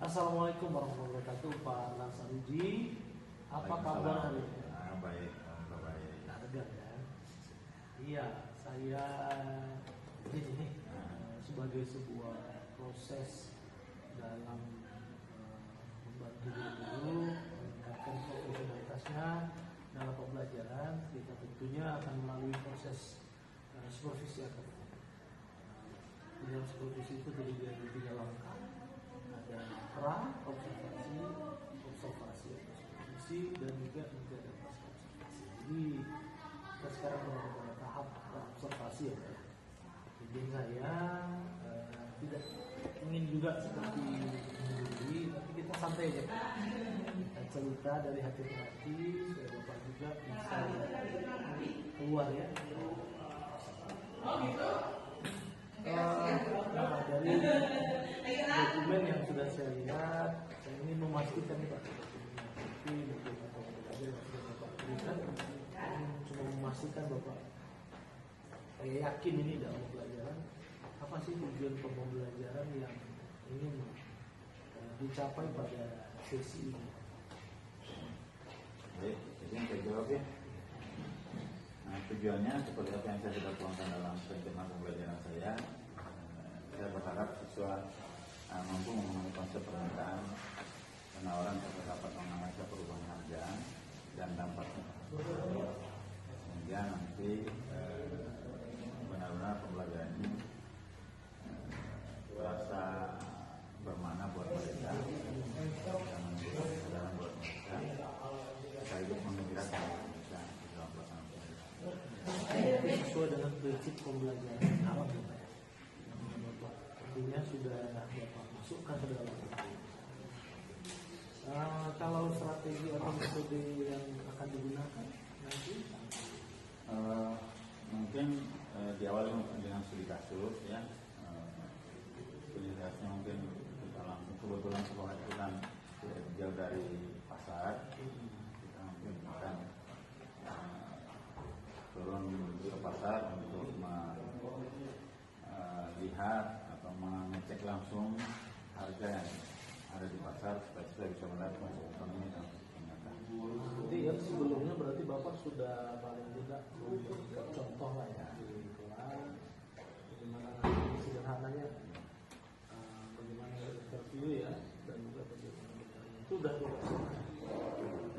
Assalamualaikum warahmatullahi wabarakatuh, Pak Nasaruji. Apa kabar hari ini? Baik, baik. Harga ya. Iya, saya ini sebagai sebuah proses dalam membantu guru meningkatkan profesionalitasnya dalam pembelajaran, kita tentunya akan melalui proses supervisi akademik. Di dalam supervisi itu terdiri dari 3 langkah. Ada pra, observasi, supervisi, dan juga nanti ada pasca observasi. Jadi kita sekarang pada tahap observasi ya. Jadi saya tidak ingin juga seperti menggurui, tapi kita santai aja. Kita cerita dari hati ke hati, supaya Bapak juga bisa keluar ya. Dari dokumen yang sudah saya lihat, saya ingin memastikan nih Pak, tapi mungkin ada yang sudah Bapak berikan, cuma memastikan Bapak saya yakin ini dalam pembelajaran apa sih tujuan pembelajaran yang ingin dicapai pada sesi ini. Baik, jadi yang saya jawab ya. Nah, tujuannya seperti apa yang saya sudah tuangkan dalam rencana pembelajaran saya berharap siswa mampu memahami konsep permintaan, penawaran serta dapat menganalisa perubahan harga dan dampaknya. Sehingga nanti benar-benar pembelajaran ini terasa bermakna buat mereka dan menjadi pelajaran buat mereka, sekaligus mengembirakan mereka dalam pelaksanaan pembelajaran. Sesuai dengan prinsip pembelajaran apa ya? Tentunya sudah Bapak masukkan ke dalam. Kalau strategi atau metode yang akan digunakan nanti mungkin diawali dengan studi kasus ya. Studi kasusnya mungkin kita langsung, kebetulan sekolah itu kan jauh dari pasar, kita mungkin akan turun ke pasar untuk melihat atau mengecek langsung harga yang ada di pasar supaya kita bisa melihat konsep ekonomi dan ternyata. Jadi yang sebelumnya berarti Bapak sudah paling tidak memberikan contoh lah ya di kelas, bagaimana sederhananya, bagaimana interview ya, dan juga bagaimana itu sudah dilakukan.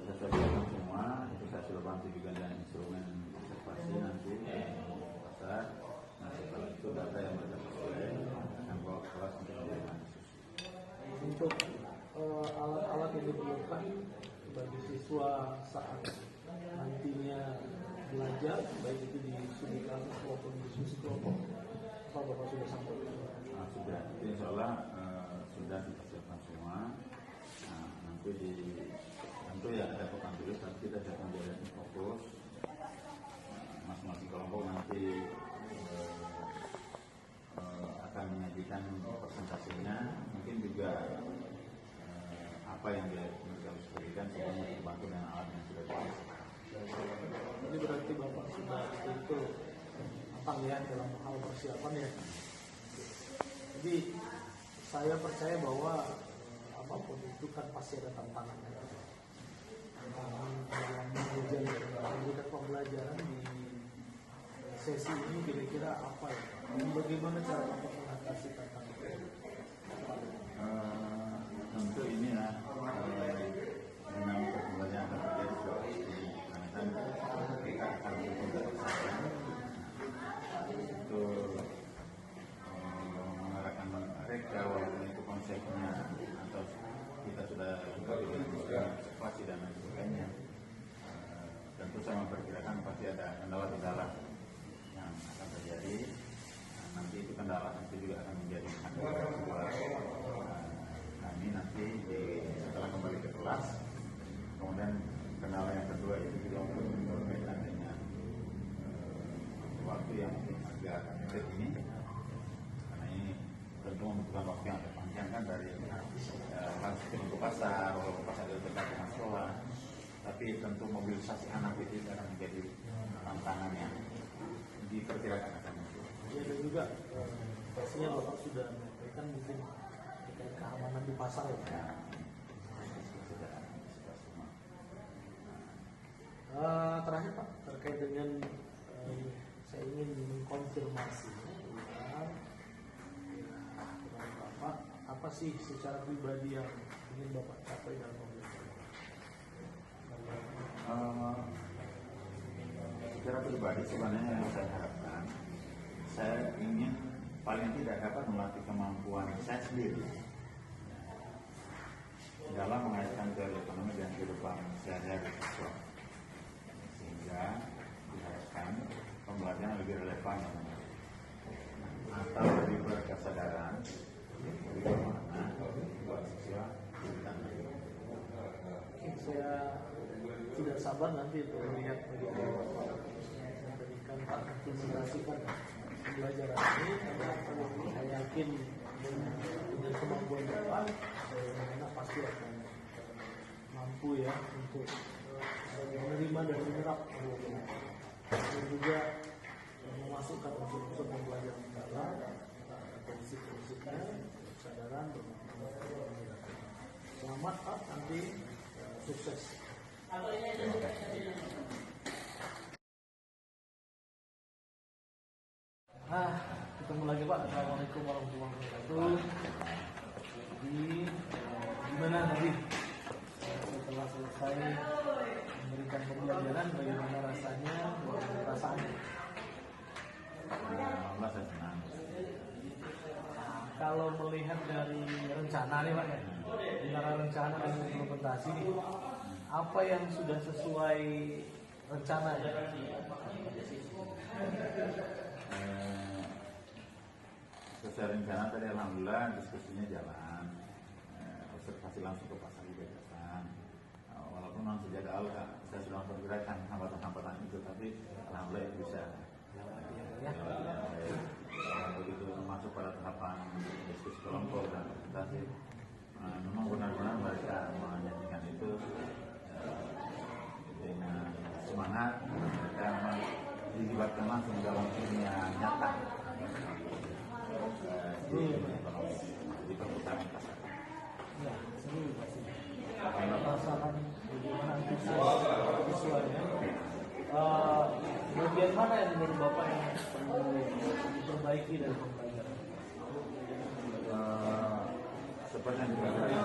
Saya siapkan semua, itu saya sudah bantu juga dengan instrumen observasi nanti di pasar. Nah setelah itu data yang mereka peroleh akan bawa ke kelas untuk menjadi Untuk alat-alat yang diperlukan bagi siswa saat nantinya belajar, baik itu di studi kasus maupun diskusi kelompok, apa Bapak sudah sampaikan? Sudah, insya Allah sudah dipersiapkan semua. Nah, nanti tentu ya ada papan tulis, nanti kita akan jadi fokus. Masing-masing kelompok nanti akan menyajikan presentasinya, mungkin juga apa yang dia harus berikan sehingga dibantu dengan alat yang sudah disiapkan. Ini berarti Bapak sudah itu matang ya dalam hal persiapan ya. Jadi saya percaya bahwa apapun itu kan pasti ada tantangannya. Tantangan dalam memberikan pembelajaran di sesi ini kira-kira apa ya? Bagaimana cara Bapak mengatasi tantangan itu? Tentu ini ya dengan pembelajaran terjadi karena kita akan berkomunikasi untuk mengarahkan mereka walaupun itu konsepnya atau kita sudah buka dengan observasi dan lain sebagainya. Tentu saya memperkirakan pasti ada kendala-kendala yang akan terjadi. Nanti itu kendala nanti juga akan menjadi buat kami nanti setelah kembali ke kelas. Kemudian kendala yang kedua itu juga untuk berkaitan dengan waktu yang agak pendek ini, karena ini tentu membutuhkan waktu yang agak panjang kan dari langsung ke pasar, walaupun pasar itu dekat dengan sekolah, tapi tentu mobilisasi anak itu akan menjadi tantangan yang diperkirakan akan muncul. Ya, dan juga pastinya Bapak sudah menyampaikan mungkin terkait keamanan di pasar ya. Ya, Terakhir Pak, terkait dengan saya ingin mengkonfirmasi kepada Bapak, apa sih secara pribadi yang ingin Bapak capai dalam pembelajaran? Secara pribadi sebenarnya yang saya harapkan, saya ingin paling tidak dapat melatih kemampuan saya sendiri dalam mengaitkan teori ekonomi dan kehidupan sehari-hari siswa, sehingga diharapkan pembelajaran lebih relevan atau lebih berkesadaran lebih bermakna buat siswa. Saya tidak sabar nanti untuk melihat bagaimana Bapak memberikan implementasikan pembelajaran ini. Saya yakin dengan kemampuan Bapak, saya pasti akan mampu ya untuk menerima dan menyerap dan juga memasukkan unsur-unsur pembelajaran dalam prinsip-prinsipnya, kesadaran, selamat Pak, nanti sukses. Ketemu lagi Pak. Assalamualaikum warahmatullahi wabarakatuh. Jadi gimana tadi setelah selesai memberikan pembelajaran, bagaimana rasanya, perasaannya? Saya senang. Kalau melihat dari rencana nih Pak, antara rencana dan implementasi nih, apa yang sudah sesuai rencana ya? Sesuai rencana tadi alhamdulillah diskusinya jalan, observasi langsung ke pasar juga jalan. Walaupun memang sejak awal saya sudah memperkirakan hambatan-hambatan itu, tapi alhamdulillah bisa. Begitu masuk pada tahapan diskusi kelompok dan presentasi, memang benar-benar mereka menyajikan itu dengan semangat. Mereka memang dilibatkan langsung dalam dunia nyata di perputaran pasar. Ya, seru pasti. Merasakan bagaimana antusias siswanya. Bagian mana yang menurut Bapak yang perlu diperbaiki dari pembelajaran? Seperti yang dikatakan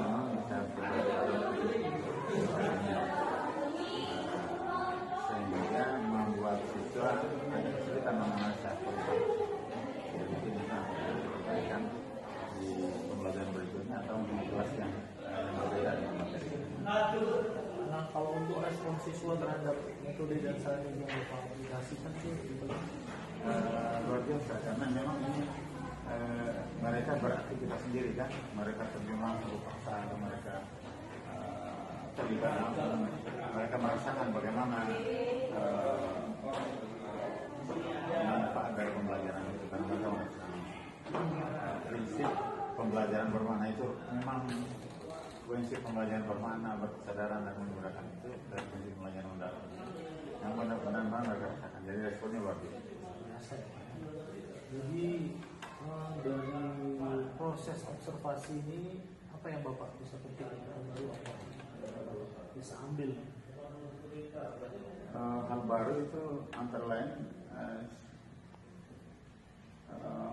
memang bisa sehingga membuat siswa ada kesulitan mengenal satu. Jadi itu bisa diperbaikan di pembelajaran berikutnya atau di kelas yang berbeda dengan materi. Nah, kalau untuk respon siswa terhadap metode dan strategi yang Bapak aplikasikan itu luar biasa karena memang ini mereka beraktivitas sendiri kan, mereka terjun langsung ke pasar, mereka terlibat langsung, mereka merasakan bagaimana manfaat dari pembelajaran itu karena mereka merasakan prinsip pembelajaran bermakna itu memang prinsip pembelajaran bermakna, berkesadaran dan menggunakan itu dari prinsip pembelajaran mendalam yang benar-benar mereka rasakan. Jadi responnya luar biasa. Jadi dari proses observasi ini apa yang Bapak bisa petik baru apa bisa ambil? Hal baru itu antara lain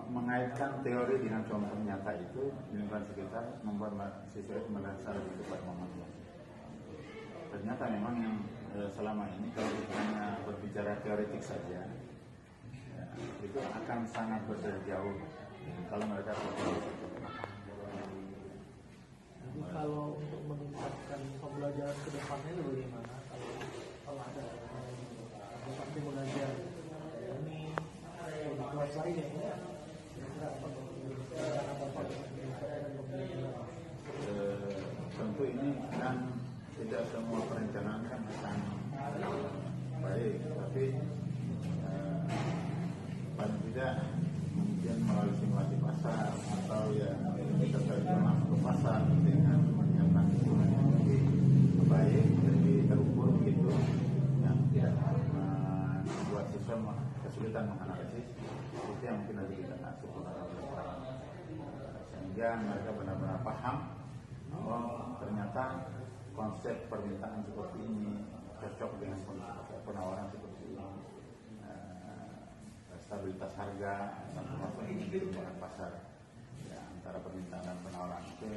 mengaitkan teori dengan contoh nyata itu di lingkungan sekitar membuat siswa itu merasa lebih cepat memotivasi. Ternyata memang yang selama ini kalau hanya berbicara teoretik saja itu akan sangat berbeda jauh kalau mereka berbicara. Jadi kalau untuk meningkatkan pembelajaran ke depannya itu bagaimana? Kalau ada nanti belajar ini di kelas lain ya, kira-kira apa tentu ini kan tidak semua perencanaan kan akan baik, tapi paling tidak mungkin melalui simulasi pasar atau ya kita terjun langsung ke pasar dengan menyiapkan instrumen yang lebih baik, lebih terukur begitu, yang tidak membuat siswa kesulitan menganalisis. Itu yang mungkin nanti kita kasih sehingga mereka benar-benar paham oh ternyata konsep permintaan seperti ini cocok dengan penawaran seperti ini, stabilitas harga sampai masuk perkembangan pasar ya, antara permintaan dan penawaran itu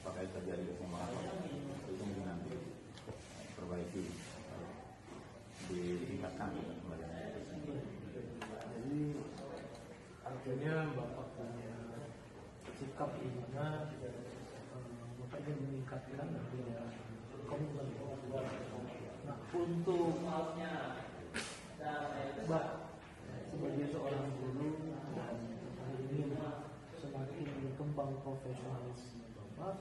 apakah terjadi keseimbangan itu mungkin nanti perbaiki ditingkatkan kembali. Jadi artinya Bapak punya sikap di mana Bapak ingin meningkatkan komitmen. Nah, untuk Bapak sebagai seorang guru dan ingin semakin berkembang profesionalisme Bapak,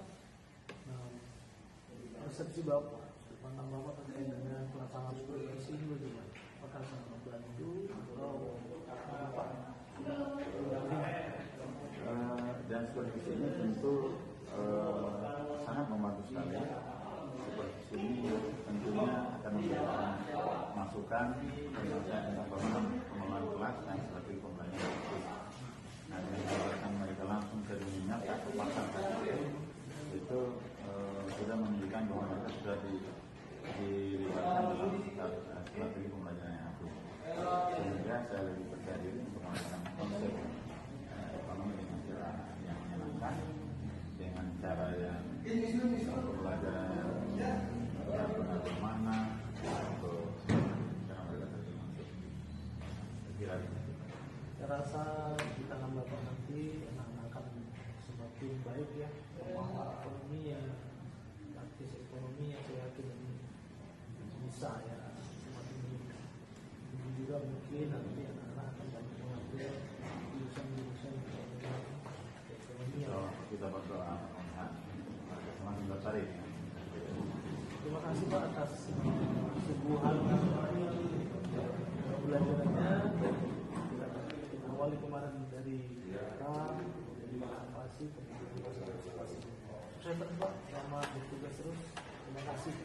persepsi Bapak, pandang Bapak terkait dengan pelaksanaan supervisi ini bagaimana? Apakah sangat membantu atau apa? Dan supervisi ini tentu sangat membantu sekali. Supervisi ini tentunya akan memberikan masukan tentang pengelolaan kelas dan strategi pembelajaran. Nah, dengan melibatkan mereka langsung ke dunia nyata ke pasar itu sudah menunjukkan bahwa mereka sudah dilibatkan dalam strategi pembelajaran yang aktif. Sehingga saya lebih percaya diri untuk melakukan konsep ekonomi dengan cara yang menyenangkan, dengan cara yang pembelajaran yang benar-benar bermakna untuk cara mereka terjun masuk. Kira Saya rasa di tangan Bapak nanti anak-anak akan semakin baik ya, pemahaman ekonomi yang praktis ekonomi yang saya yakin ini bisa ya semakin meningkat. Ini juga mungkin nanti anak-anak akan banyak mengambil jurusan-jurusan ekonomi. kita berdoa semakin tertarik. Terima kasih Pak atas suguhan pembelajarannya. Kita awali kemarin dari partisipasi, kemudian partisipasi. Sukses terus Pak, selamat bertugas terus. Terima kasih.